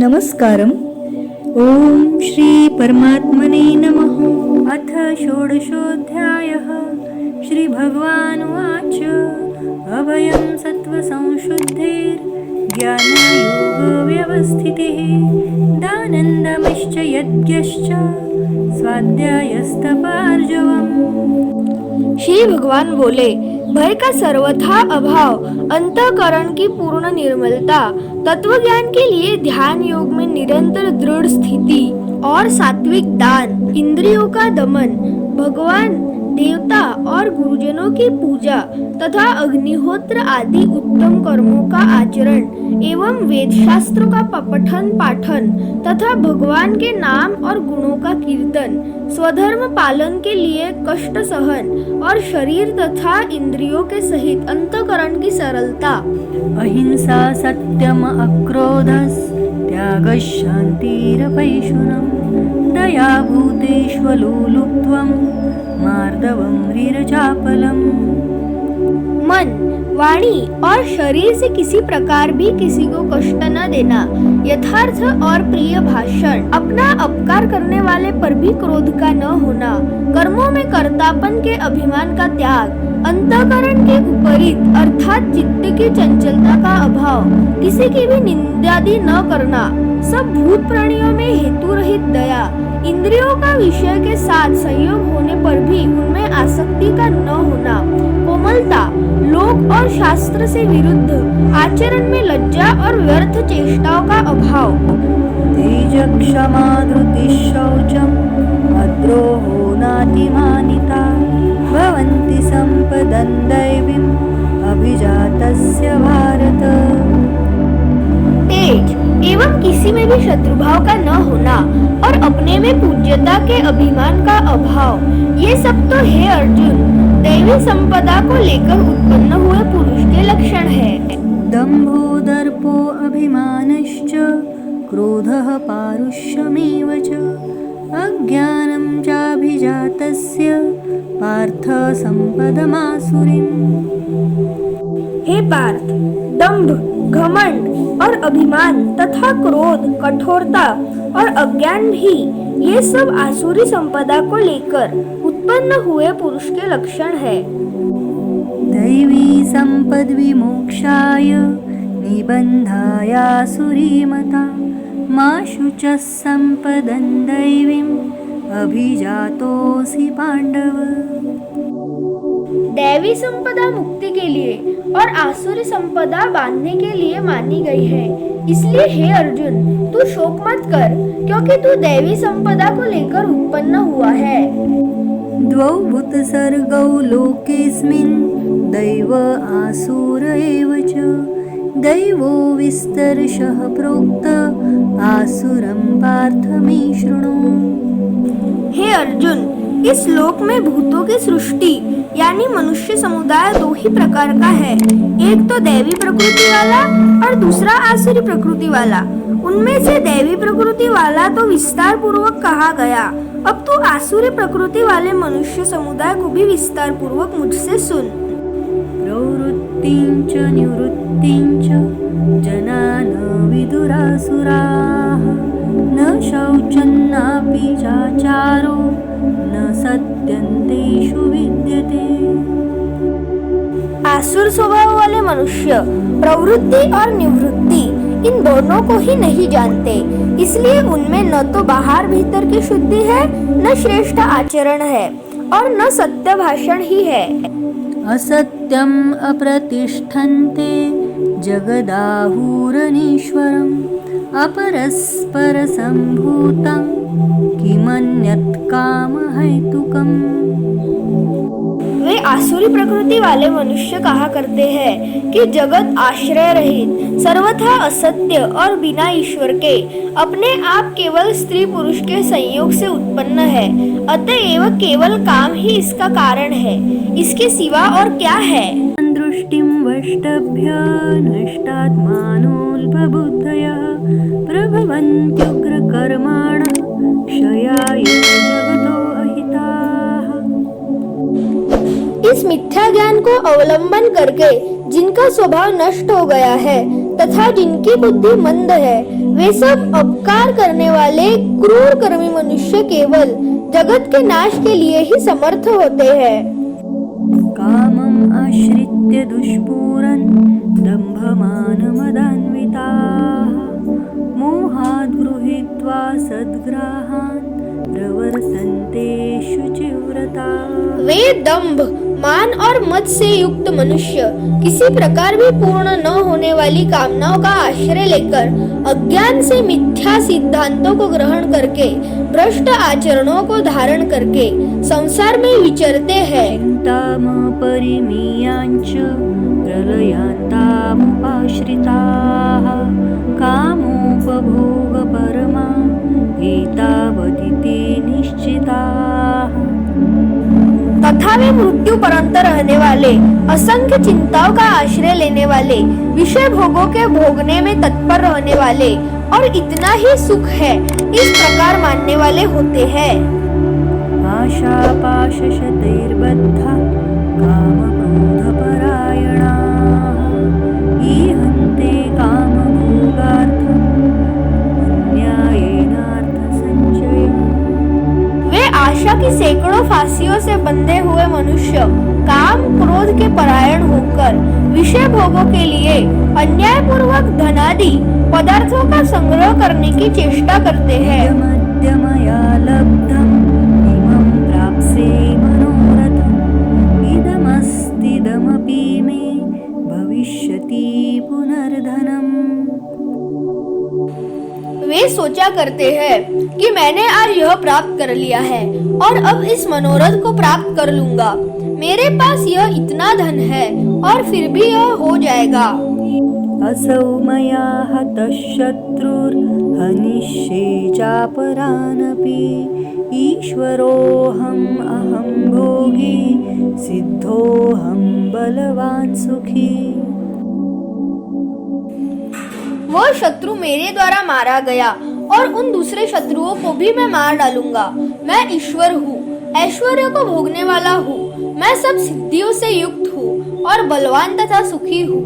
नमस्कारम्। ओम श्री परमात्मने नमः। अथ षोडशोऽध्यायः। श्री भगवानुवाच अभयं सत्त्वसंशुद्धिर्ज्ञानयोगव्यवस्थितिः दानन्दमश्च यज्ञश्च स्वाध्यायस्तपार्जवम्। श्री भगवान बोले, भय का सर्वथा अभाव, अंतःकरण की पूर्ण निर्मलता, तत्व ज्ञान के लिए ध्यान योग में निरंतर दृढ़ स्थिति और सात्विक दान, इंद्रियों का दमन, भगवान, देवता और गुरुजनों की पूजा तथा अग्निहोत्र आदि उत्तम कर्मों का आचरण एवं वेद शास्त्रों का पठन पाठन तथा भगवान के नाम और गुणों का कीर्तन, स्वधर्म पालन के लिए कष्ट सहन और शरीर तथा इंद्रियों के सहित अंतःकरण की सरलता, अहिंसा सत्यम अक्रोधस् त्यागः शान्तिरपैशुनम् दया भूतेष्वलोलुप्त्वं मार्दवं ह्रीरचापलम्। मन, वाणी और शरीर से किसी प्रकार भी किसी को कष्ट न देना, यथार्थ और प्रिय भाषण, अपना अपकार करने वाले पर भी क्रोध का न होना, कर्मों में कर्तापन के अभिमान का त्याग, अंतःकरण के विपरीत अर्थात चित्त की चंचलता का अभाव, किसी की भी निंदादि न करना, सब भूत प्राणियों में हेतु रहित दया, इंद्रियों का विषय के साथ संयोग होने पर भी उनमें आसक्ति का न होना, कोमलता, लोक और शास्त्र से विरुद्ध आचरण में लज्जा और व्यर्थ चेष्टाओं का अभाव, तेज क्षमा धृति शौचम अद्रोहो नातिमानिता भवन्ति संपदं दैवीम् अभिजातस्य भारत। तेज एवं किसी में भी शत्रुभाव का न होना और अपने में पूज्यता के अभिमान का अभाव, ये सब तो हे अर्जुन दैवी संपदा को लेकर उत्पन्न हुए पुरुष के लक्षण है। दंभो दर्पो अभिमानश्च क्रोधः पारुष्यमेव च अज्ञानं चाभिजातस्य पार्थ संपदमासुरीम्। हे पार्थ, दंभ, घमंड और अभिमान तथा क्रोध, कठोरता और अज्ञान भी ये सब आसुरी संपदा को लेकर उत्पन्न हुए पुरुष के लक्षण है। दैवी संपद विमोक्षाय निबंधायासुरीमता मा शुचः संपदं दैवीम् अभिजातोऽसि पांडव। दैवी संपदा मुक्ति के लिए और आसुरी संपदा बांधने के लिए मानी गई है। इसलिए हे अर्जुन, तू शोक मत कर, क्योंकि तू दैवी संपदा को लेकर उत्पन्न हुआ है। द्वौ भूतसर्गौ लोकेऽस्मिन् दैव आसुर एव च दैवो विस्तरशः प्रोक्त आसुरं पार्थ मे शृणु। हे अर्जुन, इस लोक में भूतों की सृष्टि यानी मनुष्य समुदाय दो ही प्रकार का है, एक तो दैवी प्रकृति वाला और दूसरा आसुरी प्रकृति वाला। उनमें से दैवी प्रकृति वाला तो विस्तार पूर्वक कहा गया, अब तू आसुरी प्रकृति वाले मनुष्य समुदाय को भी विस्तार पूर्वक मुझसे सुन। प्रवृत्तिं च निवृत्तिं च जना न विदुरासुराः न शौचं नापि चाचारो न सत्यं तेषु विद्यते। आसुर स्वभाव वाले मनुष्य प्रवृत्ति और निवृत्ति इन दोनों को ही नहीं जानते, इसलिए उनमें न तो बाहर भीतर की शुद्धि है, न श्रेष्ठ आचरण है और न सत्य भाषण ही है। असत्यम् अप्रतिष्ठन्ते जगदाहुरनीश्वरम् अपरस्परसम्भूतं किमन्यत् कामहेतुकम्। वे आसुरी प्रकृति वाले मनुष्य कहा करते हैं कि जगत आश्रय रहित, सर्वथा असत्य और बिना ईश्वर के अपने आप केवल स्त्री पुरुष के संयोग से उत्पन्न है, अतएव केवल काम ही इसका कारण है, इसके सिवा और क्या है। दृष्टिं वष्टभ्य नष्टात्मानोऽल्पबुद्धयः प्रभवन्त्युग्रकर्माणः क्षयाय जगतो अहिताः। इस मिथ्या ज्ञान को अवलंबन करके जिनका स्वभाव नष्ट हो गया है, तथा जिनकी बुद्धि मंद है वे सब अपकार करने वाले क्रूर कर्मी मनुष्य केवल जगत के नाश के लिए ही समर्थ होते हैं। कामम् आश्रित्य दुष्पूरन् दम्भमानमदान्विताः मोहाद् गृहीत्वा सद्ग्राहान् प्रवर्तन्ते शुचिव्रताः। वे दंभ, मान और मद से युक्त मनुष्य किसी प्रकार भी पूर्ण न होने वाली कामनाओं का आश्रय लेकर अज्ञान से मिथ्या सिद्धांतों को ग्रहण करके भ्रष्ट आचरणों को धारण करके संसार में विचरते हैं। चिन्तामपरिमेयाञ्च प्रलयान्तामुपाश्रिताः कामोपभोगपरमा एतावदिति निश्चिताः। तथा वे मृत्यु पर्यंत रहने वाले, असंख्य चिंताओं का आश्रय लेने वाले, विषय भोगों के भोगने में तत्पर रहने वाले और इतना ही सुख है इस प्रकार मानने वाले होते हैं। आशापाशशतैर्बद्धा कामक्रोधपरायणाः ईहन्ते कामभोगार्थम् अन्यायेनार्थसञ्चयम्। वे आशा की सैकड़ों फांसियों से बंधे हुए मनुष्य काम क्रोध के परायण होकर विषय भोगों के लिए अन्यायपूर्वक धनादि पदार्थों का संग्रह करने की चेष्टा करते हैं। मध्यमया लब्धम् इमं प्राप्से मनोरथम् इदमस्तिदमपि मे भविष्यति पुनर्धनम्। वे सोचा करते हैं कि मैंने आज यह प्राप्त कर लिया है और अब इस मनोरथ को प्राप्त कर लूंगा। मेरे पास यह इतना धन है और फिर भी यह हो जाएगा। असौ मया हतः शत्रुर्हनिष्ये चापरानपि ईश्वरोऽहम् अहं भोगी सिद्धोऽहं बलवान् सुखी। वो शत्रु मेरे द्वारा मारा गया और उन दूसरे शत्रुओं को भी मैं मार डालूंगा। मैं ईश्वर हूँ, ऐश्वर्य को भोगने वाला हूँ, मैं सब सिद्धियों से युक्त हूँ और बलवान तथा सुखी हूँ।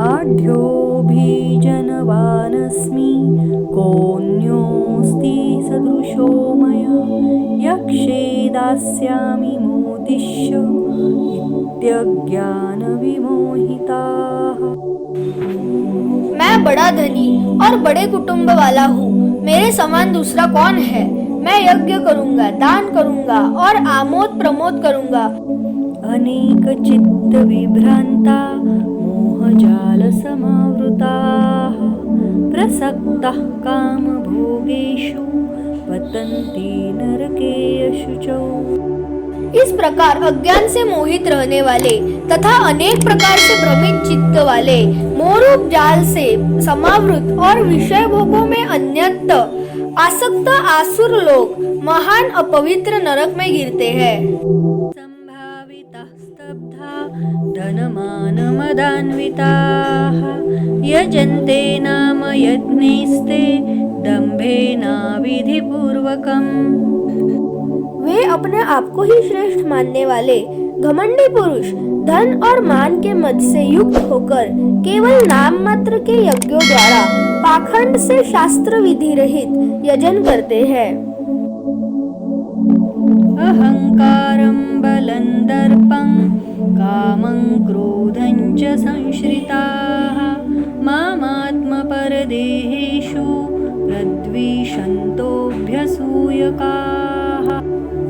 आढ्योऽभिजनवानस्मि कोऽन्योऽस्ति सदृशो मया यक्षे दास्यामि मोदिष्य इत्यज्ञानविमोहिताः। मैं बड़ा धनी और बड़े कुटुंब वाला हूँ, मेरे समान दूसरा कौन है। मैं यज्ञ करूँगा, दान करूँगा और आमोद प्रमोद करूँगा। अनेक चित्त विभ्रांता मोहजालसमावृताः प्रसक्ताः कामभोगेषु पतन्ति नरके शुचौ। इस प्रकार अज्ञान से मोहित रहने वाले तथा अनेक प्रकार से भ्रमित चित्त वाले मोहरूप जाल से समावृत और विषय भोगों में अन्यत्र आसक्त आसुर लोग महान अपवित्र नरक में गिरते हैं। संभाविताः स्तब्धा धनमानमदान्विताः यजन्ते नाम यज्ञैस्ते दम्भेनाविधिपूर्वकम्। वे अपने आप को ही श्रेष्ठ मानने वाले घमंडी पुरुष धन और मान के मद से युक्त होकर केवल नाम मात्र के यज्ञों द्वारा पाखंड से शास्त्र विधि रहित यजन करते हैं। अहंकारं बलं दर्पं कामं क्रोधं च संश्रिताः मामात्मपरदेहेषु प्रद्विषन्तोऽभ्यसूयकाः।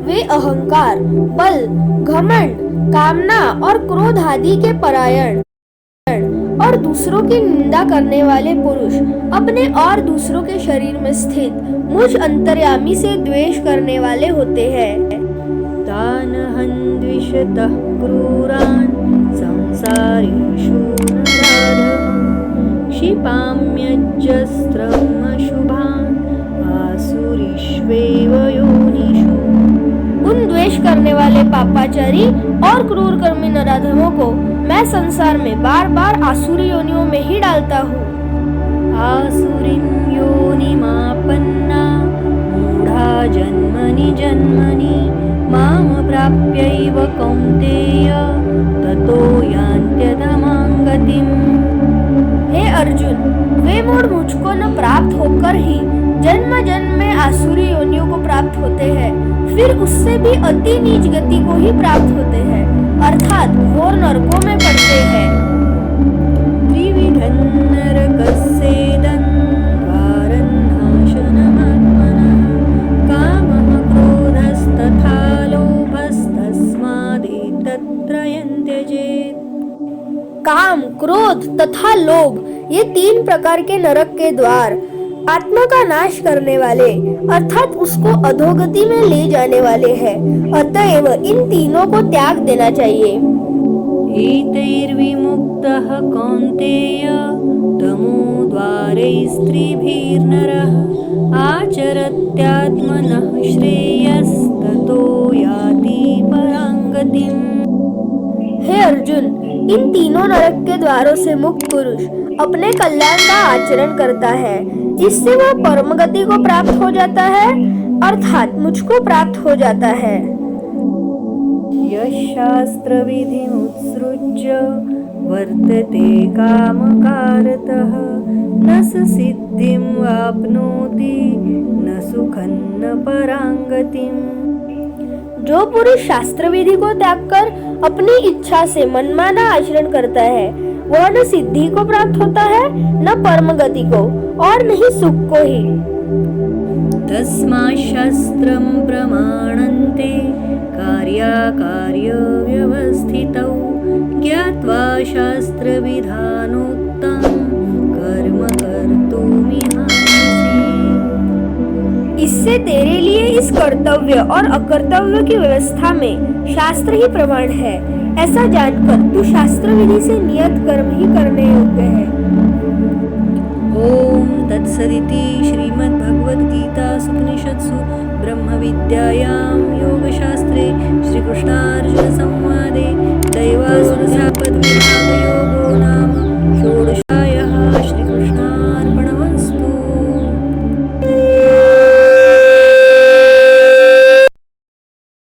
वे अहंकार, बल, घमंड, कामना और क्रोध आदि के परायण और दूसरों की निंदा करने वाले पुरुष अपने और दूसरों के शरीर में स्थित मुझ अंतर्यामी से द्वेष करने वाले होते हैं। तानहं द्विषतः क्रूरान् संसारेषु नराधमान् क्षिपाम्यजस्रम् अशुभान् आसुरीष्वेव योनिषु। उन द्वेष करने वाले पापाचारी और क्रूर कर्मी नराधमों को मैं संसार में बार बार आसुरी योनियों में ही डालता हूँ। आसुरीं योनिमापन्ना मूढा जन्मनि जन्मनि मां प्राप्यैव कौन्तेय ततो यान्त्यधमां गतिम्। हे अर्जुन, वे मोड़ मुझको न प्राप्त होकर ही जन्म जन्म में आसुरी योनियों को प्राप्त होते हैं, फिर उससे भी अति नीच गति को ही प्राप्त होते हैं, अर्थात घोर नरकों में पड़ते हैं। त्रिविधं नरकस्येदं द्वारनाशनमात्मनः कामः क्रोधस्तथा लोभस्तस्मादेतत्त्रयं त्यजेत्। काम, क्रोध तथा लोभ ये 3 प्रकार के नरक के द्वार आत्मा का नाश करने वाले अर्थात उसको अधोगति में ले जाने वाले हैं। अतएव इन तीनों को त्याग देना चाहिए। एतैर्विमुक्तः कौन्तेय तमो द्वारैस्त्रिभिर्नरः आचरत्यात्मनः श्रेयस्ततो याति परां गतिम्। हे अर्जुन, इन तीनों नरक के द्वारों से मुक्त पुरुष अपने कल्याण का आचरण करता है, इससे वह परम गति को प्राप्त हो जाता है अर्थात मुझको प्राप्त हो जाता है। यशास्त्रविधिमुत्सृज्य वर्तते कामकारतः न स सिद्धिं वाप्नोति न सुखं न परां गतिम्। जो पुरुष शास्त्र विधि को त्याग कर अपनी इच्छा से मनमाना आचरण करता है, वह न सिद्धि को प्राप्त होता है न परम गति को और न ही सुख को ही। तस्मात् शास्त्रं प्रमाणन्ते कार्याकार्यव्यवस्थितौ ज्ञात्वा शास्त्रविधानोक्तं कर्म कर्तुमिहांसि। इससे तेरे लिए इस कर्तव्य और अकर्तव्य की व्यवस्था में शास्त्र ही प्रमाण है। ऐसा जानकर तू शास्त्र विधि से नियत कर्म ही करने योग्य है। ओम तत्सदिति श्रीमद्भगवद्गीतासु उपनिषत्सु ब्रह्मविद्यायां योगशास्त्रे श्रीकृष्णार्जुनसंवादे